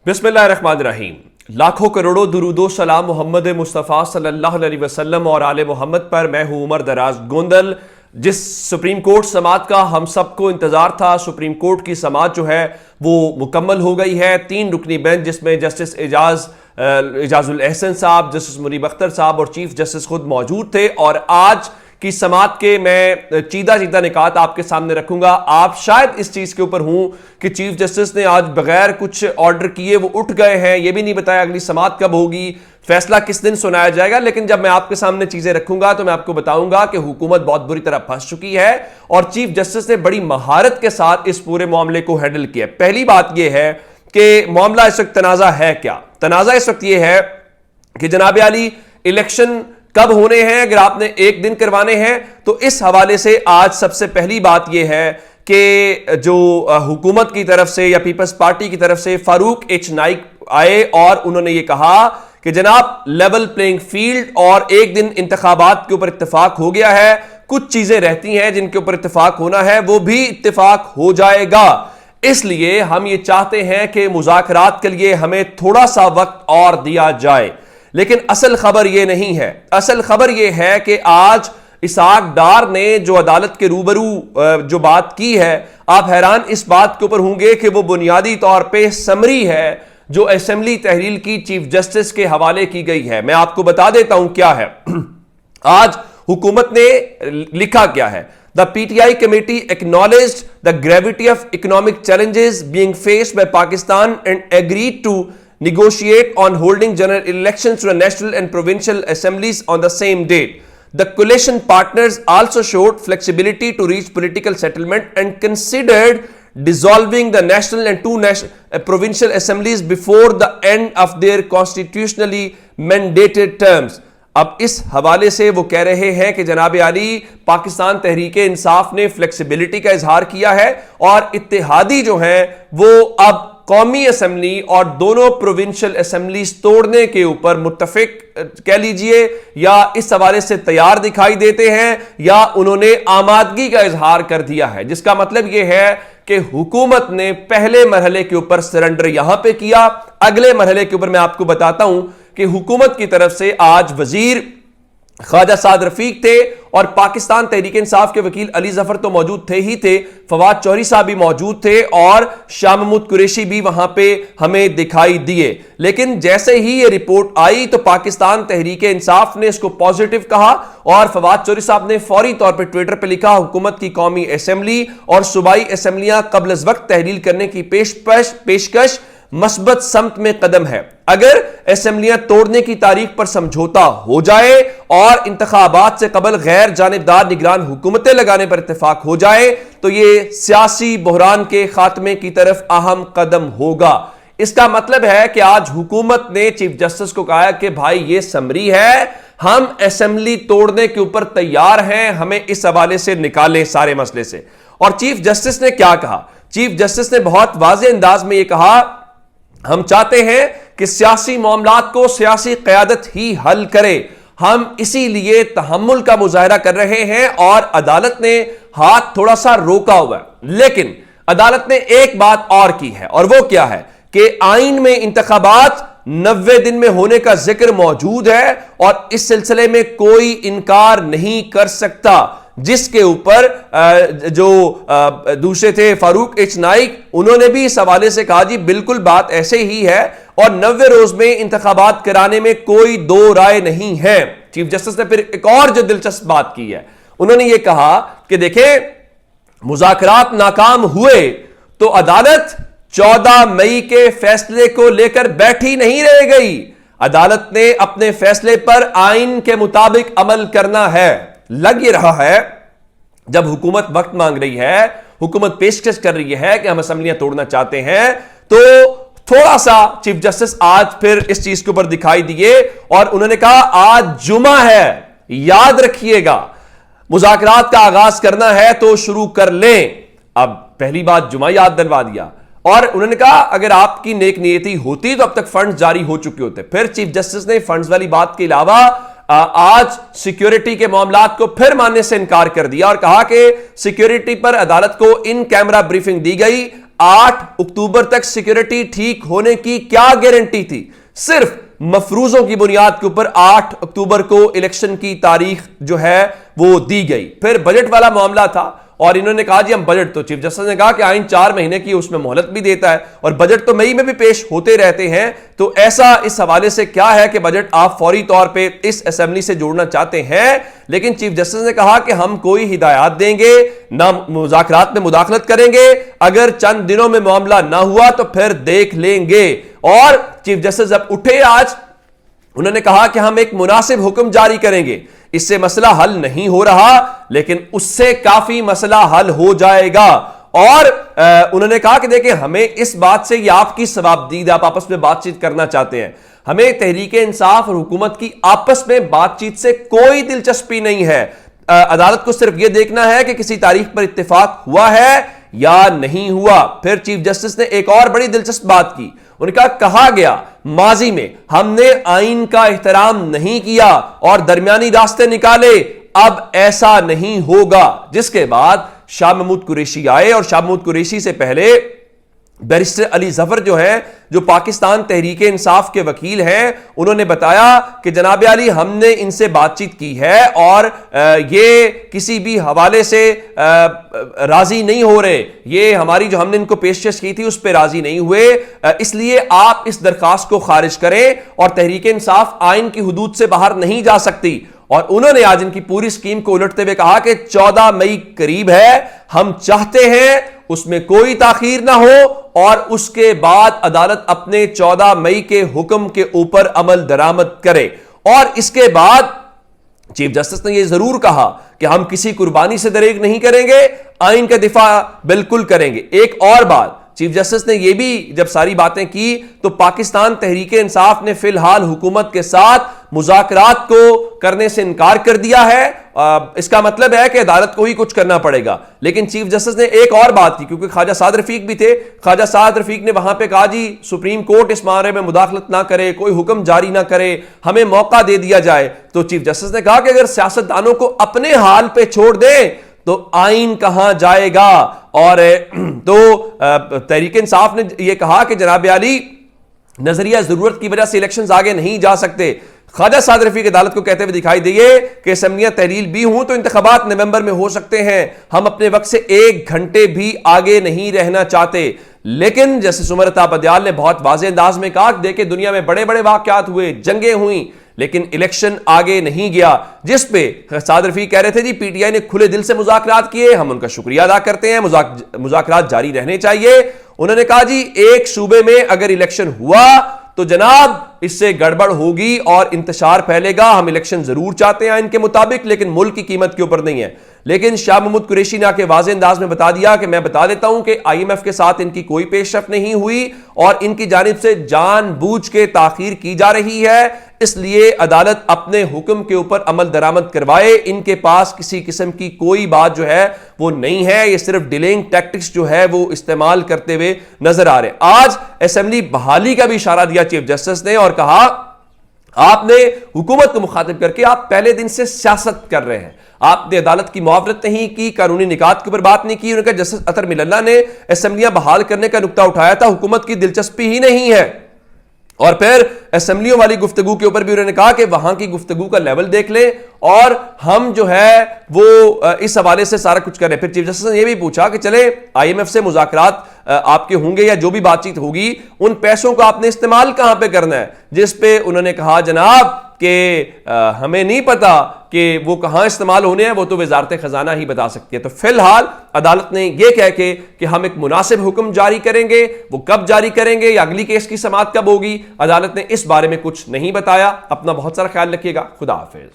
बिस्मिल्लाहिर्रहमानिर्रहीम। लाखों करोड़ों दुरूदो सलाम मोहम्मद मुस्तफ़ा सल्लल्लाहु अलैहि वसल्लम और आले मोहम्मद पर। मैं हूं उमर दराज गोंदल। जिस सुप्रीम कोर्ट समाअत का हम सबको इंतजार था, सुप्रीम कोर्ट की समाअत जो है वो मुकम्मल हो गई है। 3 रुकनी बेंच जिसमें जस्टिस इजाजुल एहसन साहब, जस्टिस समरी साहब और चीफ जस्टिस खुद मौजूद थे। और आज की समाअत के मैं चीदा निकात आपके सामने रखूंगा। आप शायद इस चीज के ऊपर हूं कि चीफ जस्टिस ने आज बगैर कुछ ऑर्डर किए वो उठ गए हैं। ये भी नहीं बताया अगली समाअत कब होगी, फैसला किस दिन सुनाया जाएगा। लेकिन जब मैं आपके सामने चीजें रखूंगा तो मैं आपको बताऊंगा कि हुकूमत बहुत बुरी तरह फंस चुकी है और चीफ जस्टिस ने बड़ी महारत के साथ इस पूरे मामले को हैंडल किया। पहली बात यह है कि मामला इस वक्त तनाजा है क्या? तनाजा इस वक्त यह है कि जनाब आली इलेक्शन कब होने हैं। अगर आपने एक दिन करवाने हैं तो इस हवाले से आज सबसे पहली बात यह है कि जो हुकूमत की तरफ से या पीपल्स पार्टी की तरफ से फारूक एच नाइक आए और उन्होंने ये कहा कि जनाब लेवल प्लेइंग फील्ड और एक दिन इंतखाबात के ऊपर इत्तेफाक हो गया है। कुछ चीजें रहती हैं जिनके ऊपर इत्तेफाक होना है, वो भी इत्तेफाक हो जाएगा। इसलिए हम ये चाहते हैं कि मुज़ाकरात के लिए हमें थोड़ा सा वक्त और दिया जाए। लेकिन असल खबर यह नहीं है। असल खबर यह है कि आज इसाक डार ने जो अदालत के रूबरू जो बात की है, आप हैरान इस बात के ऊपर होंगे कि वो बुनियादी तौर पे समरी है जो असम्बली तहलील की चीफ जस्टिस के हवाले की गई है। मैं आपको बता देता हूं क्या है। आज हुकूमत ने लिखा क्या है। The PTI committee acknowledged the gravity of economic challenges being faced by Pakistan and agreed to negotiate on holding general elections to the national and provincial assemblies on the same date. The coalition partners also showed flexibility to reach political settlement and considered dissolving the national and 2 provincial assemblies before the end of their constitutionally mandated terms. अब इस हवाले से वो कह रहे हैं कि जनाब आली पाकिस्तान तहरीक इंसाफ ने फ्लेक्सिबिलिटी का इजहार किया है और इत्तेहादी जो हैं वो अब कौमी असम्बली और दोनों प्रोविंशियल असम्बलीज तोड़ने के ऊपर मुत्तफिक कह लीजिए या इस हवाले से तैयार दिखाई देते हैं या उन्होंने आमादगी का इजहार कर दिया है। जिसका मतलब यह है कि हुकूमत ने पहले मरहले के ऊपर सरेंडर यहां पे किया। अगले मरहले के ऊपर मैं आपको बताता हूं कि हुकूमत की तरफ से आज वजीर ख्वाजा साद रफीक थे और पाकिस्तान तहरीक इंसाफ के वकील अली जफर तो मौजूद थे ही थे, फवाद चौधरी साहब भी मौजूद थे और शाह महमूद कुरैशी भी वहां पे हमें दिखाई दिए। लेकिन जैसे ही ये रिपोर्ट आई तो पाकिस्तान तहरीक इंसाफ ने इसको पॉजिटिव कहा और फवाद चौधरी साहब ने फौरी तौर पर ट्विटर पर लिखा, हुकूमत की कौमी असम्बली और सूबाई असम्बलियां कब्ल वक्त तहलील करने की पेशकश मस्बत समत में कदम है। अगर असेंबलियां तोड़ने की तारीख पर समझौता हो जाए और इंतखाबात से कबल गैर जानिबदार निगरान हुकूमतें लगाने पर इत्तेफाक हो जाए तो यह सियासी बहरान के खात्मे की तरफ अहम कदम होगा। इसका मतलब है कि आज हुकूमत ने चीफ जस्टिस को कहा कि भाई ये समरी है, हम असेंबली तोड़ने के ऊपर तैयार हैं, हमें इस हवाले से निकालें सारे मसले से। और चीफ जस्टिस ने क्या कहा? चीफ जस्टिस ने बहुत वाज़ेह अंदाज में यह कहा, हम चाहते हैं कि सियासी मामलात को सियासी क़यादत ही हल करे। हम इसीलिए तहम्मुल का मुजाहरा कर रहे हैं और अदालत ने हाथ थोड़ा सा रोका हुआ है। लेकिन अदालत ने एक बात और की है और वो क्या है कि आइन में इंतखाबात 90 दिन में होने का जिक्र मौजूद है और इस सिलसिले में कोई इनकार नहीं कर सकता। जिसके ऊपर जो दूसरे थे फारूक एच नाइक, उन्होंने भी इस हवाले से कहा जी बिल्कुल बात ऐसे ही है और 90 रोज में इंतखाबात कराने में कोई दो राय नहीं है। चीफ जस्टिस ने फिर एक और जो दिलचस्प बात की है, उन्होंने ये कहा कि देखें मुज़ाकरात नाकाम हुए तो अदालत 14 मई के फैसले को लेकर बैठी नहीं रह गई। अदालत ने अपने फैसले पर आइन के मुताबिक अमल करना है। लग ये रहा है जब हुकूमत वक्त मांग रही है, हुकूमत पेशकश कर रही है कि हम असेंबलियां तोड़ना चाहते हैं, तो थोड़ा सा चीफ जस्टिस आज फिर इस चीज के ऊपर दिखाई दिए और उन्होंने कहा आज जुमा है, याद रखिएगा मुज़ाकरात का आगाज करना है तो शुरू कर लें। अब पहली बात जुमा याद दिलवा दिया और उन्होंने कहा अगर आपकी नेक नियति होती तो अब तक फंड्स जारी हो चुके होते। फिर चीफ जस्टिस ने फंड्स वाली बात के अलावा आज सिक्योरिटी के मामलात को फिर मानने से इनकार कर दिया और कहा कि सिक्योरिटी पर अदालत को इन कैमरा ब्रीफिंग दी गई। 8 अक्टूबर तक सिक्योरिटी ठीक होने की क्या गारंटी थी? सिर्फ मफरूजों की बुनियाद के ऊपर 8 अक्टूबर को इलेक्शन की तारीख जो है वो दी गई। फिर बजट वाला मामला था और इन्होंने कहा जी हम बजट, तो चीफ जस्टिस ने कहा कि आइन 4 महीने की उसमें मोहलत भी देता है और बजट तो मई में भी पेश होते रहते हैं, तो ऐसा इस हवाले से क्या है कि बजट आप फौरी तौर पे इस असेंबली से जोड़ना चाहते हैं? लेकिन चीफ जस्टिस ने कहा कि हम कोई हिदायत देंगे ना मुज़ाकरात में मुदाखलत करेंगे, अगर चंद दिनों में मामला ना हुआ तो फिर देख लेंगे। और चीफ जस्टिस जब उठे आज, उन्होंने कहा कि हम एक मुनासिब हुक्म जारी करेंगे, इससे मसला हल नहीं हो रहा लेकिन उससे काफी मसला हल हो जाएगा। और उन्होंने कहा कि देखिए हमें इस बात से, ये आपकी सवाबदीद, आप आपस में बातचीत करना चाहते हैं, हमें तहरीक इंसाफ और हुकूमत की आपस में बातचीत से कोई दिलचस्पी नहीं है। अदालत को सिर्फ यह देखना है कि किसी तारीख पर इत्तेफाक हुआ है या नहीं हुआ। फिर चीफ जस्टिस ने एक और बड़ी दिलचस्प बात की, उनका कहा गया माजी में हमने आइन का एहतराम नहीं किया और दरमियानी रास्ते निकाले, अब ऐसा नहीं होगा। जिसके बाद शाह महमूद कुरैशी आए और शाह महमूद कुरैशी से पहले बैरिस्टर अली जफर जो है, जो पाकिस्तान तहरीक इंसाफ के वकील हैं, उन्होंने बताया कि जनाब अली हमने इनसे बातचीत की है और ये किसी भी हवाले से राजी नहीं हो रहे, ये हमारी जो हमने इनको पेशकश की थी उस पर राजी नहीं हुए, इसलिए आप इस दरखास्त को खारिज करें और तहरीक इंसाफ आइन की हुदूद से बाहर नहीं जा सकती। और उन्होंने आज इनकी पूरी स्कीम को उलटते हुए कहा कि 14 मई करीब है, हम चाहते हैं उसमें कोई ताखीर ना हो और उसके बाद अदालत अपने 14 मई के हुक्म के ऊपर अमल दरामद करे। और इसके बाद चीफ जस्टिस ने यह जरूर कहा कि हम किसी कुर्बानी से दरेग नहीं करेंगे, आइन का दिफा बिल्कुल करेंगे। एक और बात चीफ जस्टिस ने यह भी जब सारी बातें की तो पाकिस्तान तहरीक इंसाफ ने फिलहाल हुकूमत के साथ मुज़ाकरात को करने से इनकार कर दिया है। इसका मतलब है कि अदालत को ही कुछ करना पड़ेगा। लेकिन चीफ जस्टिस ने एक और बात की, क्योंकि ख्वाजा साद रफीक भी थे, ख्वाजा साद रफीक ने वहां पे कहा जी सुप्रीम कोर्ट इस मामले में मुदाखलत ना करे, कोई हुक्म जारी ना करे, हमें मौका दे दिया जाए। तो चीफ जस्टिस ने कहा कि अगर सियासतदानों को अपने हाल पे छोड़ दें तो आइन कहां जाएगा। और तो तहरीक इंसाफ ने यह कहा कि जनाब अली नजरिया जरूरत की वजह से इलेक्शंस आगे नहीं जा सकते। ख्वाजा साद रफीक अदालत को कहते हुए दिखाई दिए कि असम्बलियां तहलील भी हूं तो इंतखाबात नवंबर में हो सकते हैं, हम अपने वक्त से 1 घंटे भी आगे नहीं रहना चाहते। लेकिन जैसे सुमरत ने बहुत वाज़ेह अंदाज में कहा, देखिए दुनिया में बड़े बड़े वाकयात हुए, जंगें हुई, लेकिन इलेक्शन आगे नहीं गया। जिस पे साद रफीक कह रहे थे जी पीटीआई ने खुले दिल से मुज़ाकरात किए, हम उनका शुक्रिया अदा करते हैं, मुज़ाकरात जारी रहने चाहिए। उन्होंने कहा जी एक सूबे में अगर इलेक्शन हुआ तो जनाब इससे गड़बड़ होगी और इंतशार फैलेगा, हम इलेक्शन जरूर चाहते हैं इनके मुताबिक, लेकिन मुल्क की कीमत के ऊपर नहीं है। लेकिन शाह महमूद कुरैशी ने आके वाज़ेह अंदाज में बता दिया कि मैं बता देता हूं कि आईएमएफ के साथ इनकी कोई पेशरफ नहीं हुई और इनकी जानिब से जानबूझ के ताखीर की जा रही है, इसलिए अदालत अपने हुक्म के ऊपर अमल दरामद करवाए। इनके पास किसी किस्म की कोई बात जो है वो नहीं है, ये सिर्फ डिलेइंग टैक्टिक्स जो है वो इस्तेमाल करते हुए नजर आ रहे हैं। आज असेंबली बहाली का भी इशारा दिया चीफ जस्टिस ने और कहा आपने हुकूमत को मुखातिब करके आप पहले दिन से सियासत कर रहे हैं, आपने अदालत की मुआवरत नहीं की, कानूनी निकात के ऊपर बात नहीं की। उनका जस्टिस अतर मिलल्ला ने असेंबलियां बहाल करने का नुक्ता उठाया था, हुकूमत की दिलचस्पी ही नहीं है। और फिर असेंबलियों वाली गुफ्तगू के ऊपर भी उन्होंने कहा कि वहां की गुफ्तगू का लेवल देख ले और हम जो है वो इस हवाले से सारा कुछ करें। फिर चीफ जस्टिस ने यह भी पूछा कि चले आईएमएफ से मुज़ाकरात आपके होंगे या जो भी बातचीत होगी, उन पैसों का आपने इस्तेमाल कहां पे करना है? जिस पे उन्होंने कहा जनाब कि हमें नहीं पता कि वो कहां इस्तेमाल होने हैं, वो तो वजारत खजाना ही बता सकती है। तो फिलहाल अदालत ने यह कह के कि हम एक मुनासिब हुक्म जारी करेंगे, वो कब जारी करेंगे या अगली केस की समाअत कब होगी, अदालत ने इस बारे में कुछ नहीं बताया। अपना बहुत सारा ख्याल रखिएगा। खुदा हाफिज।